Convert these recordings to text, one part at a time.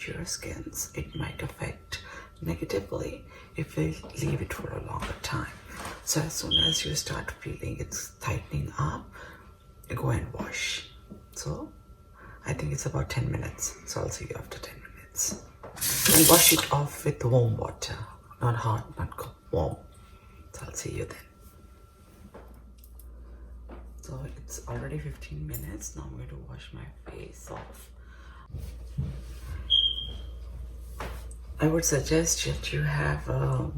your skins. It might affect negatively if we leave it for a longer time. So as soon as you start feeling it's tightening up, go and wash. So I think it's about 10 minutes. So I'll see you after 10 minutes. And wash it off with warm water. Not hot, not cold, warm. So I'll see you then. So it's already 15 minutes. Now I'm going to wash my face off. I would suggest that you have a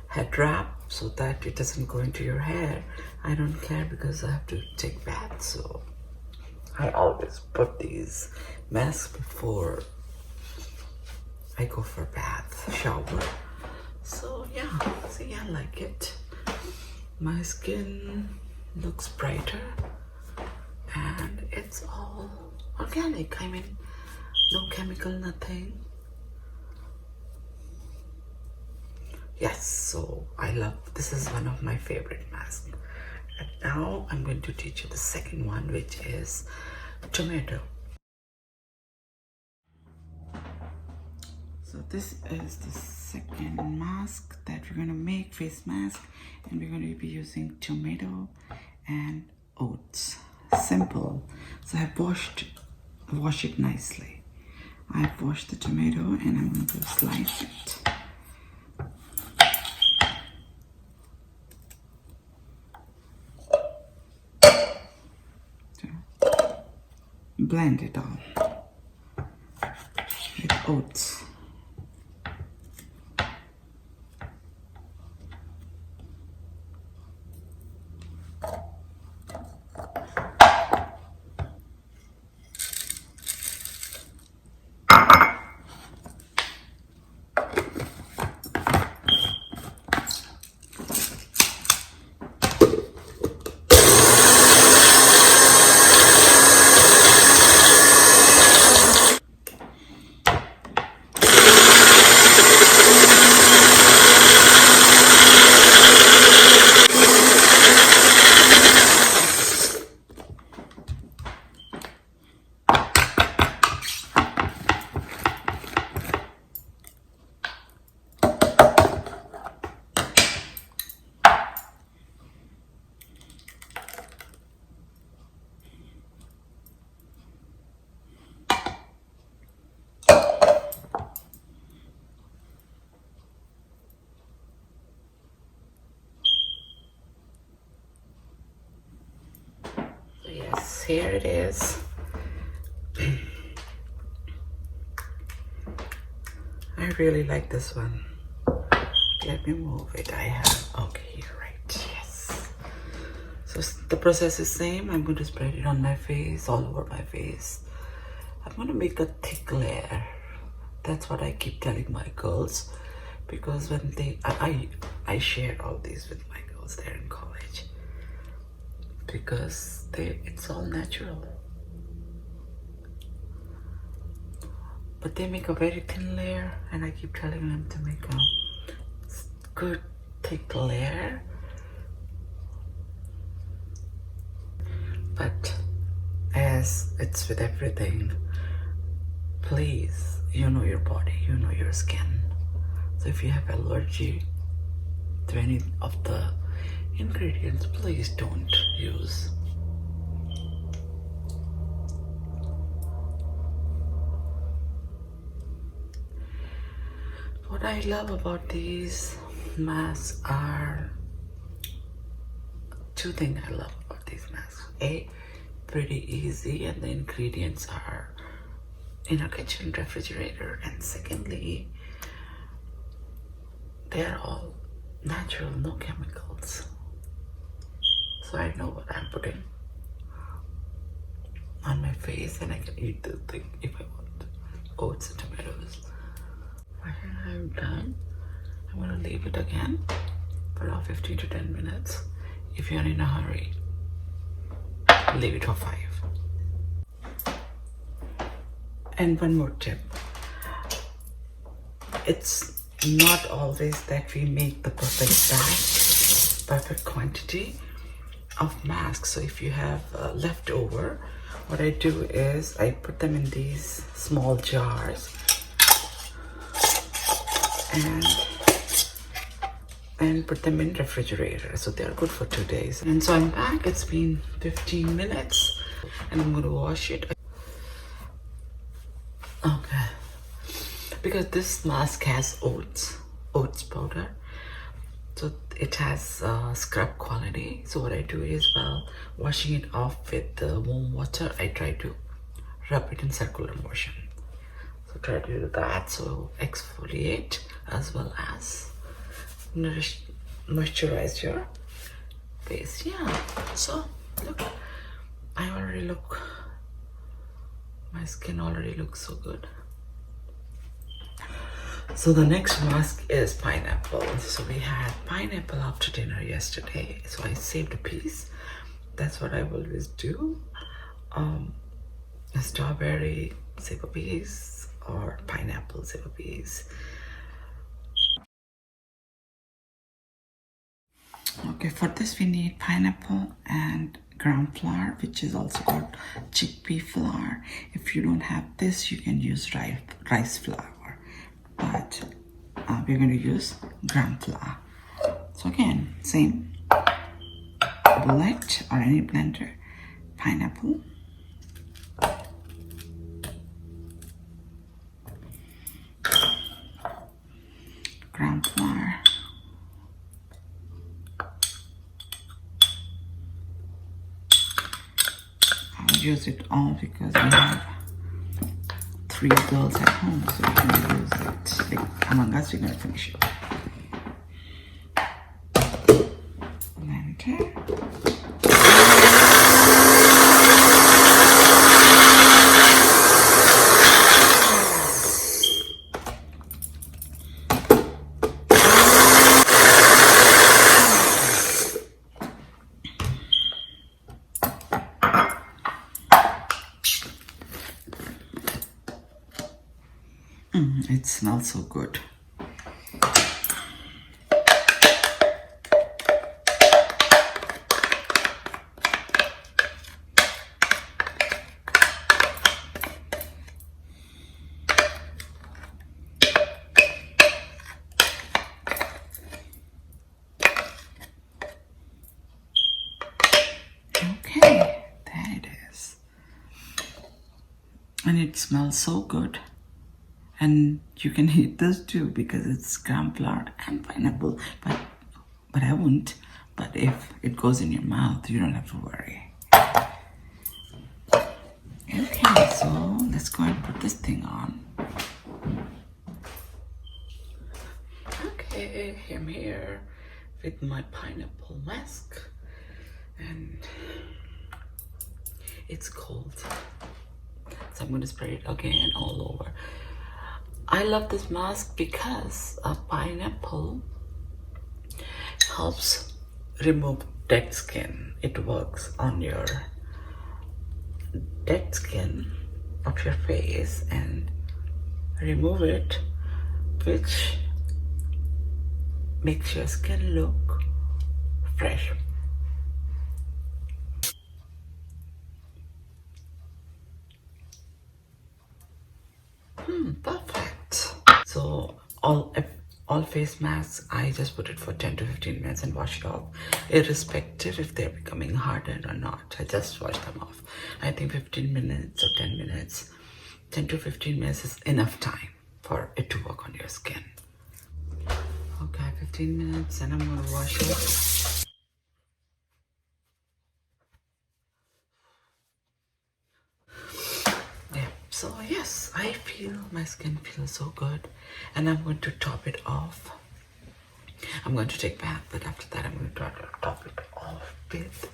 head wrap so that it doesn't go into your hair. I don't care because I have to take baths, so I always put these masks before I go for bath, shower. So yeah, see, I like it. My skin looks brighter and it's all organic. I mean, no chemical, nothing. Yes, so I love, this is one of my favorite masks. And now I'm going to teach you the second one, which is tomato. So this is the second mask that we're going to make, face mask, and we're going to be using tomato and oats. Simple. So I've washed it nicely. I've washed the tomato and I'm going to slice it. Blend it all with oats. Yes, here it is. I really like this one. Let me move it. I have, okay, here, right, yes. So the process is same. I'm going to spread it on my face, all over my face. I'm going to make a thick layer. That's what I keep telling my girls, because when I share all these with my girls there in college, because it's all natural. But they make a very thin layer, and I keep telling them to make a good thick layer. But as it's with everything, please, you know your body, you know your skin. So if you have allergy to any of the ingredients, please don't use. What I love about these masks are two things I love about these masks. A, pretty easy, and the ingredients are in a kitchen refrigerator. And secondly, they're all natural, no chemicals. So I know what I'm putting on my face, and I can eat the thing if I want. Oats and tomatoes. What I'm done, I'm gonna leave it again for about 15 to 10 minutes. If you're in a hurry, leave it for 5. And one more tip. It's not always that we make the perfect batch, perfect quantity of masks. So if you have leftover, what I do is I put them in these small jars and put them in refrigerator, so they are good for 2 days. And so I'm back. It's been 15 minutes and I'm going to wash it. Okay, because this mask has oats powder, so it has scrub quality. So what I do is, while washing it off with warm water, I try to rub it in circular motion. So try to do that, so exfoliate as well as moisturize your face. Yeah, so look, my skin already looks so good. So the next mask is pineapple. So we had pineapple after dinner yesterday, so I saved a piece. That's what I always do. A strawberry, save a piece, or pineapple, save a piece. Okay, for this we need pineapple and gram flour, which is also called chickpea flour. If you don't have this, you can use rice flour, but we're going to use gram flour. So again, same bullet or any blender, pineapple, gram flour, I'll use it all because we have 3 girls at home, so we can use it. Like, among us, we're gonna finish it. Blender. It smells so good. Okay, there it is. And it smells so good. And you can eat this too because it's gram flour and pineapple, but I won't. But if it goes in your mouth, you don't have to worry. Okay, so let's go and put this thing on. Okay, I'm here with my pineapple mask, and it's cold, so I'm going to spray it again all over. I love this mask because a pineapple helps remove dead skin. It works on your dead skin of your face and remove it, which makes your skin look fresh. Perfect. So all face masks, I just put it for 10 to 15 minutes and wash it off, irrespective if they're becoming hardened or not. I just wash them off. I think 15 minutes or 10 minutes, 10 to 15 minutes is enough time for it to work on your skin. Okay, 15 minutes and I'm gonna wash it. So yes, I feel my skin feels so good, and I'm going to top it off. I'm going to take bath, but after that I'm going to try to top it off with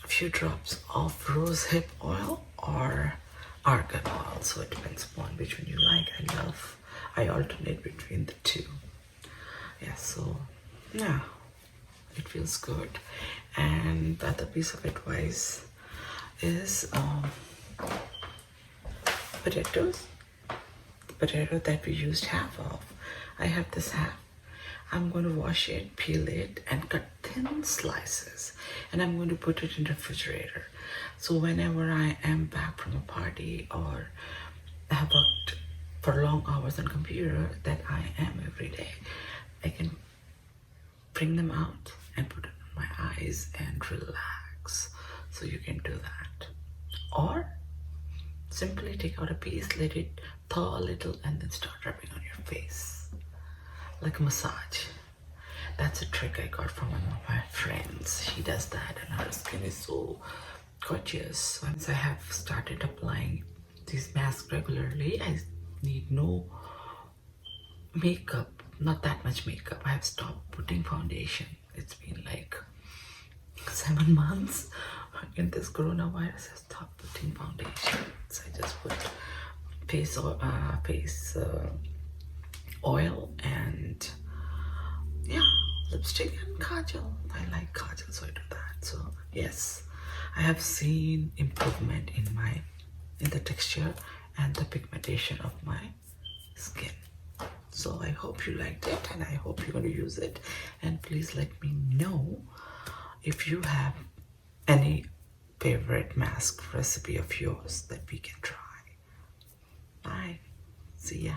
a few drops of rosehip oil or argan oil. So it depends upon which one you like. I alternate between the two. Yeah, so yeah, it feels good. And the other piece of advice is potatoes. The potato that we used half of. I have this half. I'm going to wash it, peel it, and cut thin slices. And I'm going to put it in the refrigerator. So whenever I am back from a party or have worked for long hours on computer that I am every day, I can bring them out and put it on my eyes and relax. So you can do that. Or simply take out a piece, let it thaw a little, and then start rubbing on your face. Like a massage. That's a trick I got from one of my friends. She does that and her skin is so gorgeous. Once I have started applying these masks regularly, I need no makeup, not that much makeup. I have stopped putting foundation. It's been like 7 months in this coronavirus. I stopped putting foundation. So I just put face oil and yeah, lipstick and kajal. I like kajal, so I do that. So yes, I have seen improvement in the texture and the pigmentation of my skin. So I hope you liked it and I hope you're going to use it. And please let me know if you have any favorite mask recipe of yours that we can try. Bye. See ya.